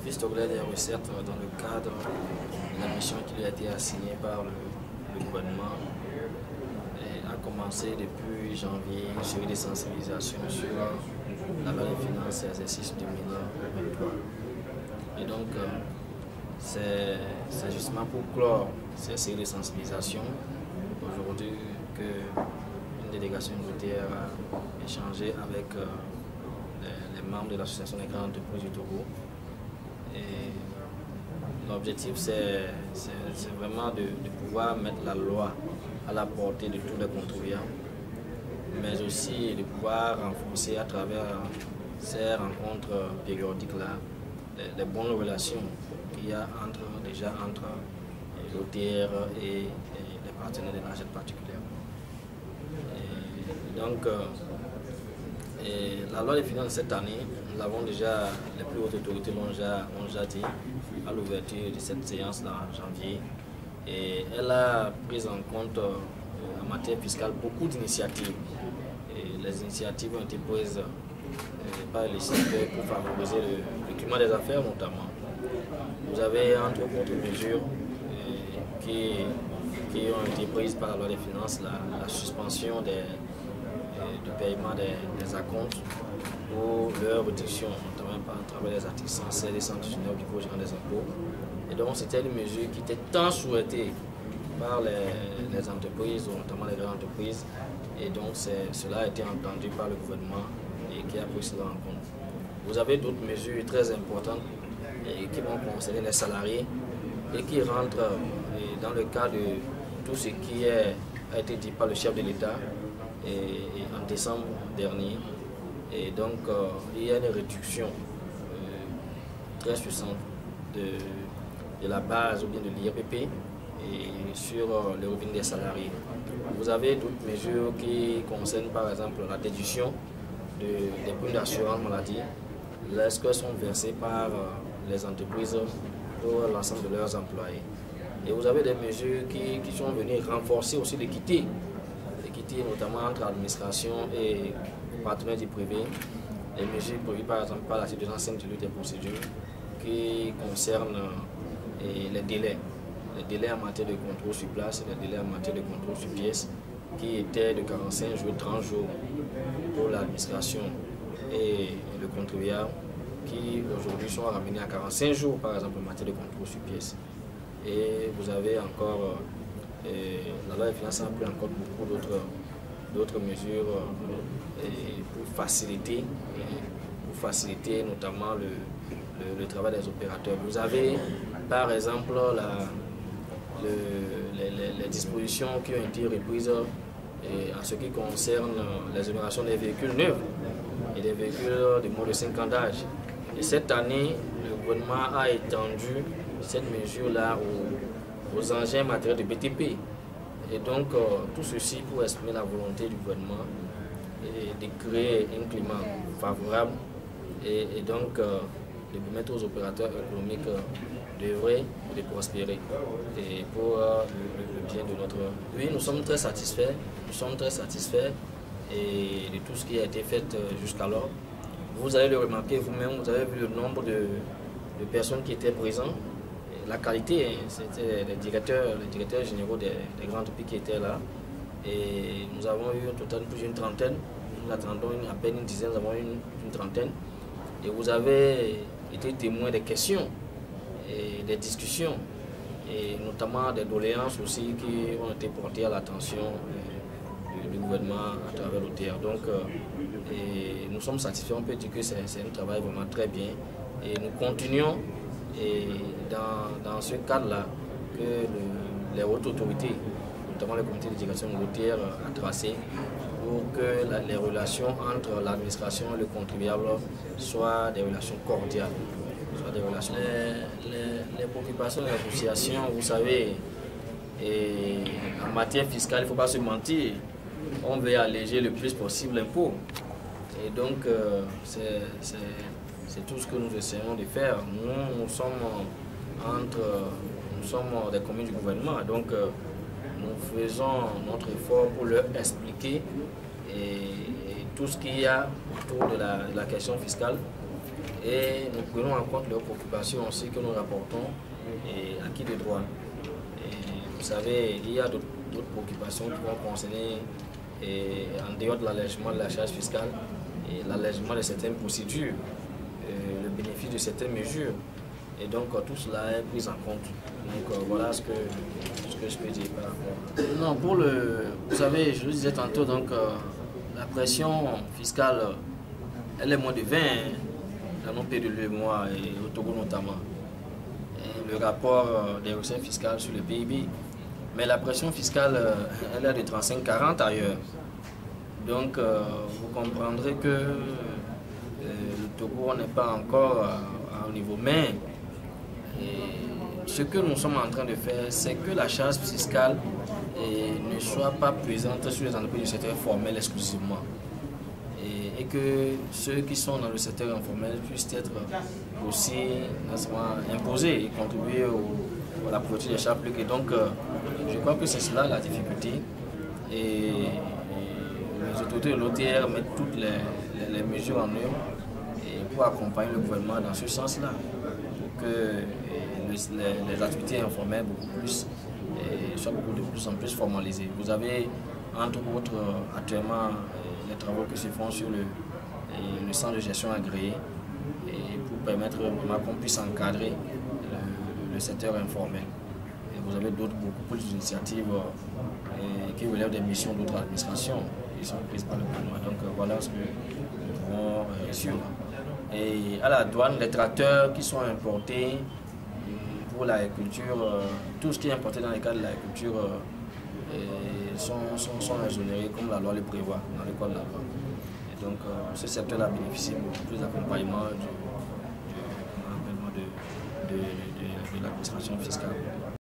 L'Office togolais des recettes, dans le cadre de la mission qui lui a été assignée par le gouvernement, a commencé depuis janvier une série de sensibilisations sur la loi des finances et l'exercice 2023. Et donc, c'est justement pour clore ces séries de sensibilisation aujourd'hui qu'une délégation communautaire a échangé avec les membres de l'association des grandes entreprises du Togo. L'objectif, c'est vraiment de pouvoir mettre la loi à la portée de tous les contribuables, mais aussi de pouvoir renforcer à travers ces rencontres périodiques-là les bonnes relations qu'il y a entre l'OTR et les partenaires de l'AGED particulièrement. Donc, la loi des finances cette année, nous l'avons déjà, les plus hautes autorités l'ont déjà dit à l'ouverture de cette séance-là en janvier. Et elle a pris en compte en matière fiscale beaucoup d'initiatives. Les initiatives ont été prises par les législateurs pour favoriser le climat des affaires notamment. Vous avez entre autres mesures qui ont été prises par la loi des finances, la suspension du paiement des acomptes ou leur réduction, notamment par travers les articles 116 et 119 du Code général des impôts. Et donc c'était une mesure qui était tant souhaitée par les entreprises, notamment les grandes entreprises. Et donc cela a été entendu par le gouvernement et qui a pris cela en compte. Vous avez d'autres mesures très importantes qui vont concerner les salariés et qui rentrent dans le cadre de tout ce qui a été dit par le chef de l'État en décembre dernier. Et donc il y a une réduction très puissante de la base ou bien de l'IRPP sur le revenu des salariés. Vous avez d'autres mesures qui concernent par exemple la déduction des primes d'assurance maladie lorsqu'elles sont versées par les entreprises pour l'ensemble de leurs employés. Et vous avez des mesures qui sont venues renforcer aussi l'équité notamment entre l'administration et les partenaires du privé. Les mesures prévues par exemple par l'article 205 du livre des procédures qui concernent les délais en matière de contrôle sur place et les délais en matière de contrôle sur pièce qui étaient de 45 jours, 30 jours pour l'administration et le contribuable, qui aujourd'hui sont ramenés à 45 jours par exemple en matière de contrôle sur pièce. Et vous avez encore la loi des finances a pris encore beaucoup d'autres mesures pour faciliter notamment le travail des opérateurs. Vous avez par exemple les dispositions qui ont été reprises en ce qui concerne l'exonération des véhicules neufs et des véhicules de moins de 5 ans d'âge. Et cette année, le gouvernement a étendu cette mesure-là aux engins matériels de BTP. Et donc, tout ceci pour exprimer la volonté du gouvernement de créer un climat favorable et donc de permettre aux opérateurs économiques d'œuvrer, de prospérer et pour le bien de notre... Oui, nous sommes très satisfaits et de tout ce qui a été fait jusqu'alors. Vous allez le remarquer vous-même, vous avez vu le nombre de personnes qui étaient présentes. La qualité, c'était les directeurs généraux des grandes entreprises qui étaient là. Et nous avons eu au total plus d'une trentaine. Nous attendons à peine une dizaine, nous avons eu une trentaine. Et vous avez été témoin des questions et des discussions, et notamment des doléances aussi qui ont été portées à l'attention du gouvernement à travers l'OTR. Donc, nous sommes satisfaits, on peut dire que c'est un travail vraiment très bien. Et nous continuons dans ce cadre-là que les hautes autorités, notamment le comité de direction de l'OTR, a tracé pour que les relations entre l'administration et le contribuable soient des relations cordiales. Les préoccupations de l'association, vous savez, en matière fiscale, il ne faut pas se mentir, on veut alléger le plus possible l'impôt. Et donc, c'est tout ce que nous essayons de faire. Nous sommes des communes du gouvernement, donc nous faisons notre effort pour leur expliquer tout ce qu'il y a autour de la question fiscale et nous prenons en compte leurs préoccupations aussi que nous rapportons et acquis de droit. Vous savez, il y a d'autres préoccupations qui vont concerner, en dehors de l'allègement de la charge fiscale, et l'allègement de certaines procédures, le bénéfice de certaines mesures. Et donc tout cela est pris en compte. Donc voilà ce que je peux dire par rapport. Non, vous savez, je le disais tantôt, donc la pression fiscale, elle est moins de 20 dans nos pays de l'UEMOA et au Togo notamment. Et le rapport des recettes fiscales sur le PIB. Mais la pression fiscale, elle est de 35-40 ailleurs. Donc vous comprendrez que le Togo n'est pas encore à un niveau. Mais ce que nous sommes en train de faire, c'est que la charge fiscale ne soit pas présente sur les entreprises du secteur formel exclusivement. Et que ceux qui sont dans le secteur informel puissent être aussi imposés et contribuer à la production des charges publiques. Et donc, je crois que c'est cela la difficulté. Et les autorités de l'OTR mettent toutes les mesures en œuvre pour accompagner le gouvernement dans ce sens-là, pour que les activités informelles soient beaucoup de plus en plus formalisées. Vous avez entre autres actuellement les travaux qui se font sur le centre de gestion agréé pour permettre qu'on puisse encadrer le secteur informel. Et vous avez beaucoup plus d'initiatives qui relèvent des missions d'autres administrations qui sont prises par le gouvernement. Donc voilà ce que nous pouvons suivre. Et à la douane, les tracteurs qui sont importés pour l'agriculture, tout ce qui est importé dans le cadre de l'agriculture sont exonérés comme la loi le prévoit dans le code de la loi. Et donc ce secteur-là bénéficie beaucoup plus d'accompagnement de l'administration fiscale.